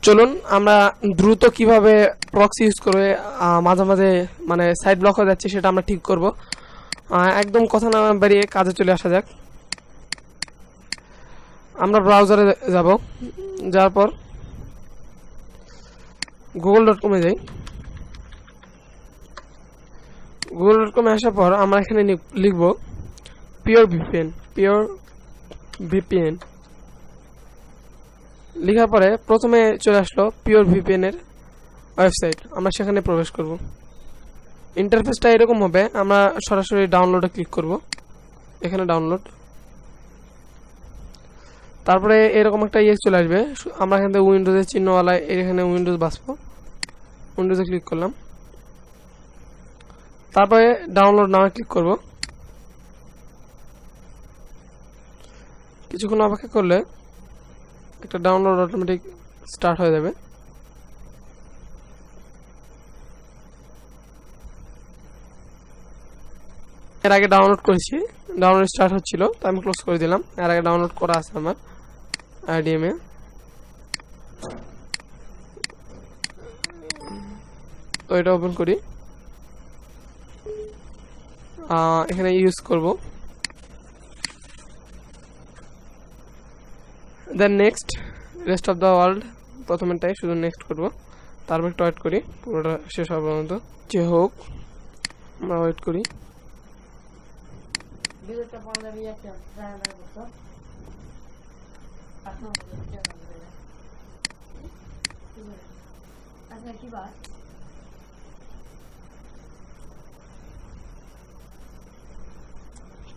চলুন আমরা দ্রুত কিভাবে প্রক্সি ইউজ করে মাঝে মাঝে মানে সাইট ব্লক হয়ে যাচ্ছে সেটা আমরা ঠিক করব। একদম কথা না বাড়িয়ে কাজে চলে আসা যাক। আমরা ব্রাউজারে যাব, যাওয়ার পর google.com-এ যাই। google.com-এ আসার পর আমরা এখানে লিখব পিওর ভিপিএন। লেখার পরে প্রথমে চলে আসলো পিওর ভিপিএন এর ওয়েবসাইট, আমরা সেখানে প্রবেশ করব। ইন্টারফেসটা এরকম হবে, আমরা সরাসরি ডাউনলোডে ক্লিক করব, এখানে ডাউনলোড। তারপরে এরকম একটা চলে আসবে, আমরা এখান থেকে উইন্ডোজের চিহ্নওয়ালা এখানে উইন্ডোজ বাছবো, উইন্ডোজে ক্লিক করলাম। তারপরে ডাউনলোড নাও ক্লিক করব। কিছুক্ষণ অপেক্ষা করলে একটা ডাউনলোড অটোমেটিক স্টার্ট হয়ে যাবে। এর আগে ডাউনলোড করেছি, ডাউনলোড স্টার্ট হচ্ছিল, তো আমি ক্লোজ করে দিলাম। এর আগে ডাউনলোড করা আছে আমার আইডিএম-এ। তো এটা ওপেন করি, এখানে ইউজ করব। Then next, rest of the world, প্রথমেরটাই শুধু নেক্সট করব। তারপর একটু ওয়েট করি পুরোটা শেষ হওয়ার পর্যন্ত। যে হোক আমরা ওয়েট করি।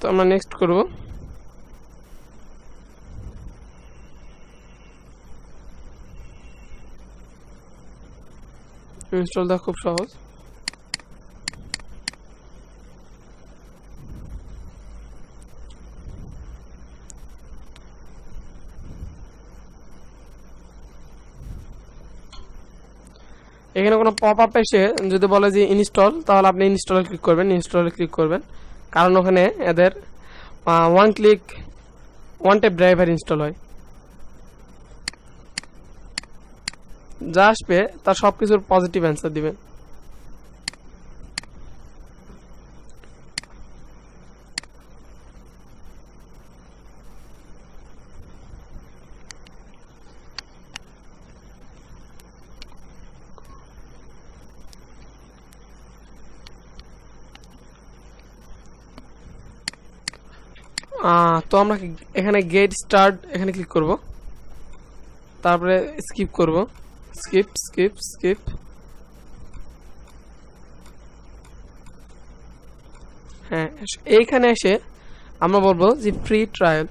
তো আমরা নেক্সট করব। ইনস্টল দেওয়া খুব সহজ। এখানে কোনো পপ আপ এসে যদি বলে যে ইনস্টল, তাহলে আপনি ইনস্টলে ক্লিক করবেন, ইনস্টলে ক্লিক করবেন, কারণ ওখানে এদের ওয়ান ট্যাপ ড্রাইভার ইনস্টল হয়। যা আসবে তার সবকিছুর পজিটিভ অ্যান্সার দিবেন। তো আমরা এখানে গেট স্টার্ট এখানে ক্লিক করব, তারপরে স্কিপ করব, স্কিপ। হ্যাঁ, এইখানে এসে আমরা বলবো যে ফ্রি ট্রায়াল।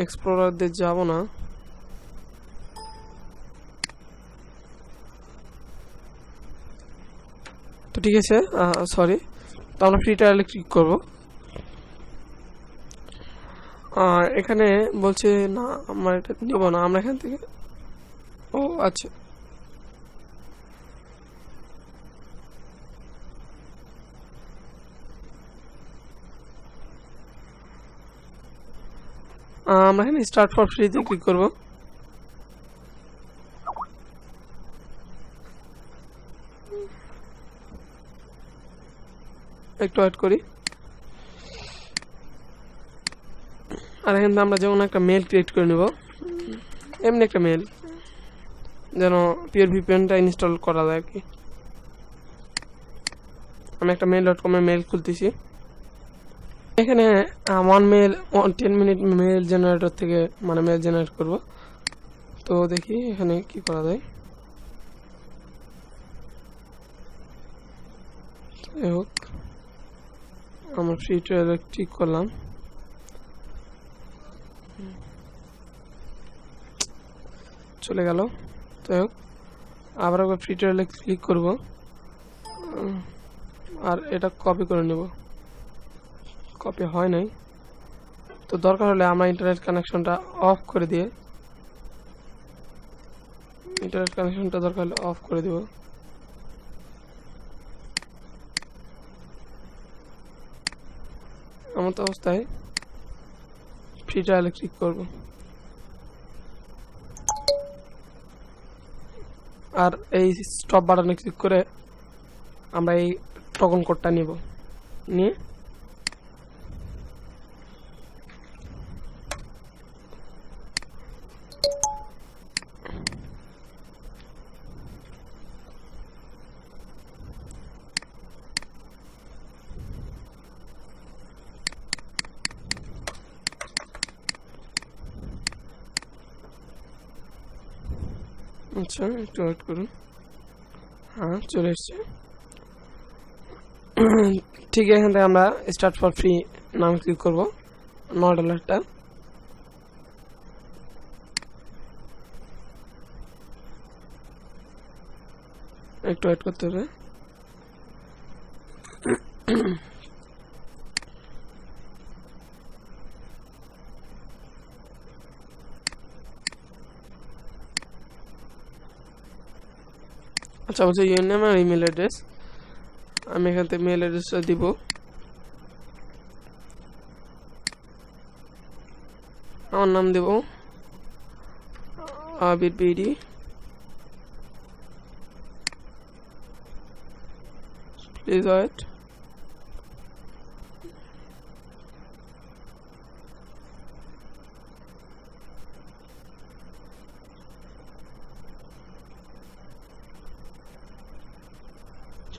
এক্সপ্লোরার দিয়ে যাব না, তো ঠিক আছে, সরি। তো আমরা ফ্রি ট্রায়ালে ক্লিক করব। এখানে বলছে না, আমরা এটা নিব না, আমরা এখান থেকে আচ্ছা, আমরা এখানে স্টার্ট ফর ফ্রিতে ক্লিক করব। একটু ওয়েট করি। আর এখানে আমরা যেমন একটা মেল ক্রিয়েট করে নেব, এমনি একটা মেল, যেন পিওর ভিপিএনটা ইনস্টল করা যায় আর কি। আমি একটা mail.com-এ মেল খুলতেছি। এখানে 10 মিনিট মেল জেনারেটর থেকে মানে মেল জেনারেট করব। তো দেখি এখানে কি করা যায়। যাই হোক, আমরা ফ্রি ট্রায়াল ক্লিক করলাম। চলে গেল। যাই হোক, আবার একবার ফ্রি ট্রায়ালে ক্লিক করব, আর এটা কপি করে নেব। কপি হয় নাই, তো দরকার হলে আমরা ইন্টারনেট কানেকশনটা অফ করে দিয়ে দরকার হলে অফ করে দিব। এমন অবস্থায় ফ্রি ট্রায়ালে ক্লিক করব আর এই স্টপ বাটনে ক্লিক করে আমরা এই টগল কোডটা নিব নিয়ে আচ্ছা একটু ওয়েট করুন হ্যাঁ চলে এসছে ঠিক এখান থেকে আমরা স্টার্ট ফর ফ্রি নাম ক্লিক করবো $9 একটু ওয়েট করতে হবে আচ্ছা বলছে ইউর নেম আর ইমেল অ্যাড্রেস আমি এখান থেকে মেল অ্যাড্রেসটা দিব আমার নাম দেব আবির বিডি প্লিজ ওয়েট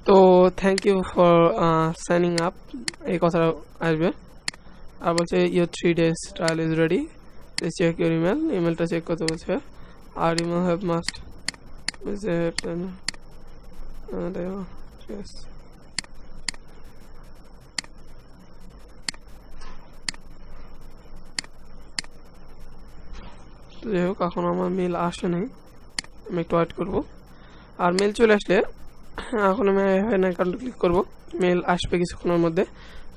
তো thank you for signing up এই কথাটা আসবে আর বলছে your 3 days trial is ready please check your email ইমেলটা চেক করতে বলছে আর ইমেল হ্যাভ মাস্ট যাই হোক এখন আমার মেল আসে নাই আমি একটু ওয়েট করবো আর মেল চলে আসলে এখন আমি অ্যাকাউন্টে ক্লিক করব মেল আসবে কিছুক্ষণের মধ্যে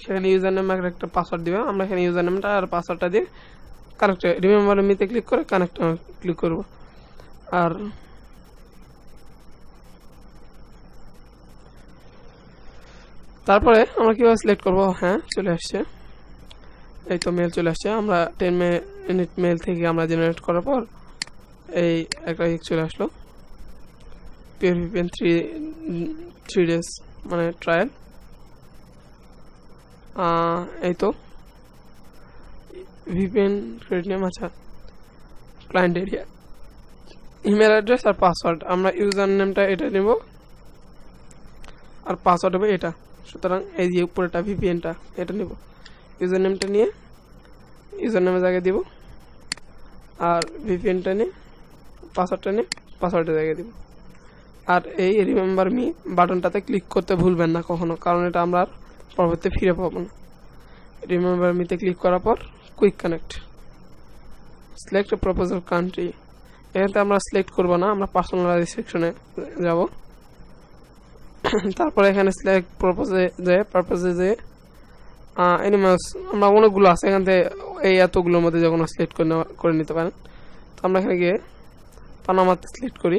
সেখানে ইউজার নেম আর একটা পাসওয়ার্ড দিবে আমরা এখানে ইউজার নেমটা আর পাসওয়ার্ডটা দিয়ে কানেক্ট রিমেম্বার মিতে ক্লিক করে কানেক্ট ক্লিক করব আর তারপরে আমরা কিভাবে সিলেক্ট করব হ্যাঁ চলে আসছে এই তো মেল চলে আসছে আমরা 10 মিনিট মেল থেকে আমরা জেনারেট করার পর এই একটা চলে আসলো পিওর ভিপিএন 3 days মানে ট্রায়াল এই তো ভিপিএন ক্রেডিট নেম আচ্ছা ক্লায়েন্ট এরিয়া ইমেল অ্যাড্রেস আর পাসওয়ার্ড আমরা ইউজার নেমটা এটা নেব আর পাসওয়ার্ড হবে এটা সুতরাং এই যে উপরেটা ভিপিএনটা এটা নেব ইউজার নেমটা নিয়ে ইউজার নেমের জায়গায় দিব আর ভিপিএনটা নিয়ে পাসওয়ার্ডটা নিয়ে পাসওয়ার্ডের জায়গায় দিব আর এই রিমেম্বার মি বাটনটাতে ক্লিক করতে ভুলবেন না কখনো কারণ এটা আমরা পরবর্তীতে ফিরে পাবো না রিমেম্বার মিতে ক্লিক করার পর quick connect select proposal country এখানে আমরা সিলেক্ট করব না আমরা পার্সোনালাইজ সেকশনে যাব তারপরে এখানে সিলেক্ট প্রপোজে যে এনিমালস আমরা অনেকগুলো আছে এখান থেকে এই এতগুলোর মধ্যে যখন সিলেক্ট করে নিতে পারেন তো আমরা এখানে গিয়ে পানামাতে সিলেক্ট করি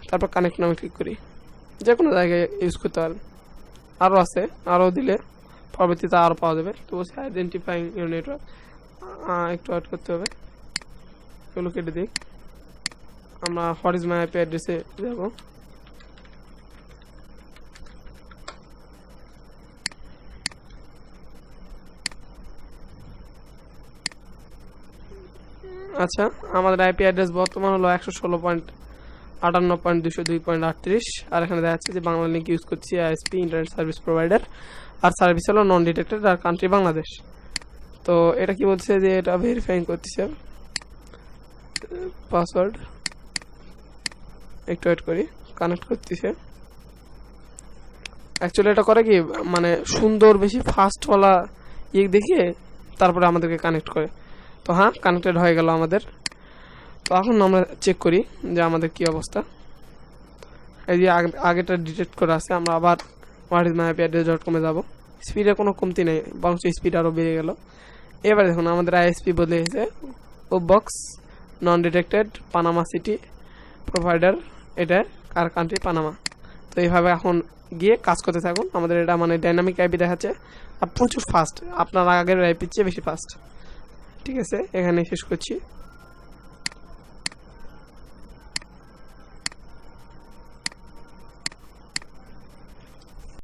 তারপর কানেক্ট নামে ক্লিক করি যে কোনো জায়গায় ইউজ করতে পারেন আরও আছে আরও দিলে পরবর্তীতে আরও পাওয়া যাবে তো বলছি আইডেন্টিফাইং ইউর নেটওয়ার্ক একটু অ্যাড করতে হবে এগুলো কেটে দিই আমরা হোয়াট ইজ মাই আইপি অ্যাড্রেসে যাব আচ্ছা আমাদের আইপি অ্যাড্রেস বর্তমান হলো 116.58.202.38 আর এখানে দেখা যাচ্ছে যে বাংলা লিঙ্ক ইউজ করছি আইএসপি ইন্টারনেট সার্ভিস প্রোভাইডার আর সার্ভিস হলো নন ডিটেক্টেড আর কান্ট্রি বাংলাদেশ তো এটা কি বলছে যে এটা ভেরিফাইং করতেছে পাসওয়ার্ড একটু ওয়েট করি কানেক্ট করতেছে অ্যাকচুয়ালি এটা করে কি মানে সুন্দর বেশি ফাস্টওয়ালা দেখিয়ে তারপরে আমাদেরকে কানেক্ট করে তো হ্যাঁ কানেক্টেড হয়ে গেল আমাদের তো এখন আমরা চেক করি যে আমাদের কি অবস্থা এই যে আগেটা ডিটেক্ট করা আছে আমরা আবার whatismyaddress.com এ যাব স্পিডে কোনো কমতি নেই বরং স্পিড আরও বেড়ে গেল এবার দেখুন আমাদের আইএসপি বদলে গেছে বক্স নন ডিটেক্টেড পানামা সিটি প্রোভাইডার এটা আর কান্ট্রি পানামা তো এইভাবে এখন গিয়ে কাজ করতে থাকুন আমাদের এটা মানে ডাইনামিক আইপি দেখাচ্ছে আর প্রচুর ফাস্ট আপনার আগের আইপির চেয়ে বেশি ফাস্ট ঠিক আছে, এখানে শেষ করছি।